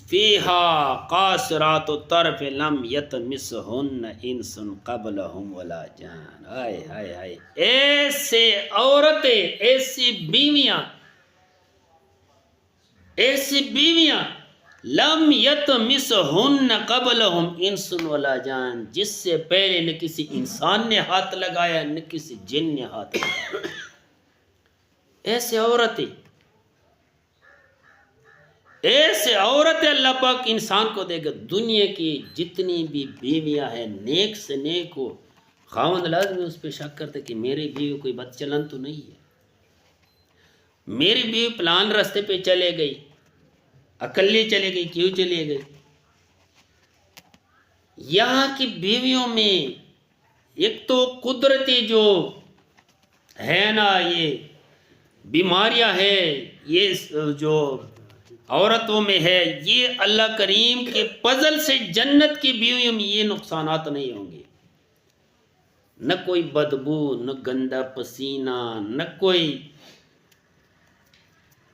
فیہا قاصرات الطرف لم یطمثہن انس قبلہم ولا جان. ہائے ہائے ہائے، ایسے عورتیں، ایسی بیویاں لم یطمثہن قبلہم انس ولا جان، جس سے پہلے نہ کسی انسان نے ہاتھ لگایا نہ کسی جن نے ہاتھ لگایا. ایسے عورتیں اللہ پاک انسان کو دے گا. دنیا کی جتنی بھی بیویاں ہیں، نیک سے نیک ہو، خاوند لازمی اس پہ شک کرتے کہ میری بیوی کوئی بد چلن تو نہیں ہے، میری بیوی پلان راستے پہ چلے گئی، اکلی چلے گئی، کیوں چلے گئی. یہاں کی بیویوں میں ایک تو قدرتی جو ہے نا، یہ بیماریاں ہے، یہ جو عورتوں میں ہے، یہ اللہ کریم کے فضل سے جنت کی بیویوں میں یہ نقصانات نہیں ہوں گے. نہ کوئی بدبو، نہ گندا پسینہ، نہ کوئی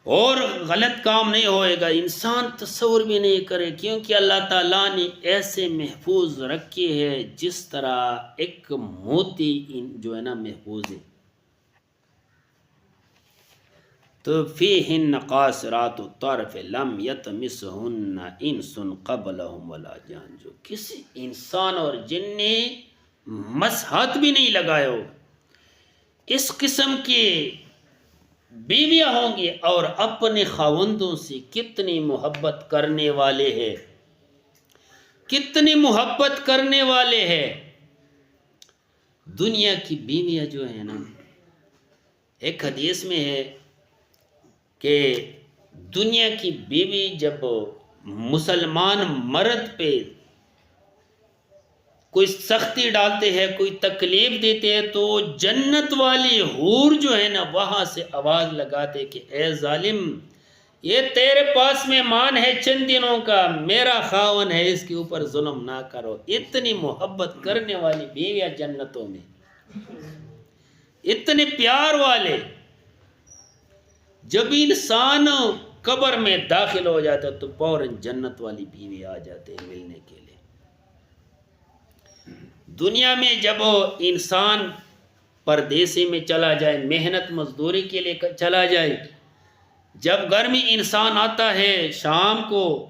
اور غلط کام نہیں ہوئے گا. انسان تصور بھی نہیں کرے، کیونکہ اللہ تعالیٰ نے ایسے محفوظ رکھے ہے جس طرح ایک موتی جو ہے نا محفوظ ہے. تو فیہن قاصرات الطرف لم یطمثہن انس قبلہم ولا جان، جو کسی انسان اور جن نے مس ہاتھ بھی نہیں لگایا ہو، اس قسم کی بیویاں ہوں گی. اور اپنے خاوندوں سے کتنی محبت کرنے والے ہیں، کتنی محبت کرنے والے ہیں. دنیا کی بیویاں جو ہیں نا، ایک حدیث میں ہے کہ دنیا کی بیوی جب مسلمان مرد پہ کوئی سختی ڈالتے ہیں، کوئی تکلیف دیتے ہیں، تو جنت والی حور جو ہے نا وہاں سے آواز لگاتے کہ اے ظالم، یہ تیرے پاس مہمان ہے چند دنوں کا، میرا خاون ہے، اس کے اوپر ظلم نہ کرو. اتنی محبت کرنے والی بیویاں جنتوں میں، اتنے پیار والے. جب انسان قبر میں داخل ہو جاتا تو فوراً جنت والی بیوی آ جاتے ہیں ملنے کے لیے. دنیا میں جب انسان پردیسی میں چلا جائے، محنت مزدوری کے لیے چلا جائے، جب گھر میں انسان آتا ہے شام کو،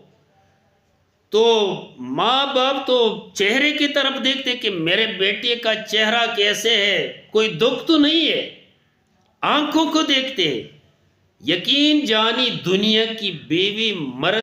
تو ماں باپ تو چہرے کی طرف دیکھتے کہ میرے بیٹے کا چہرہ کیسے ہے، کوئی دکھ تو نہیں ہے، آنکھوں کو دیکھتے. یقین جانی دنیا کی بیوی مرد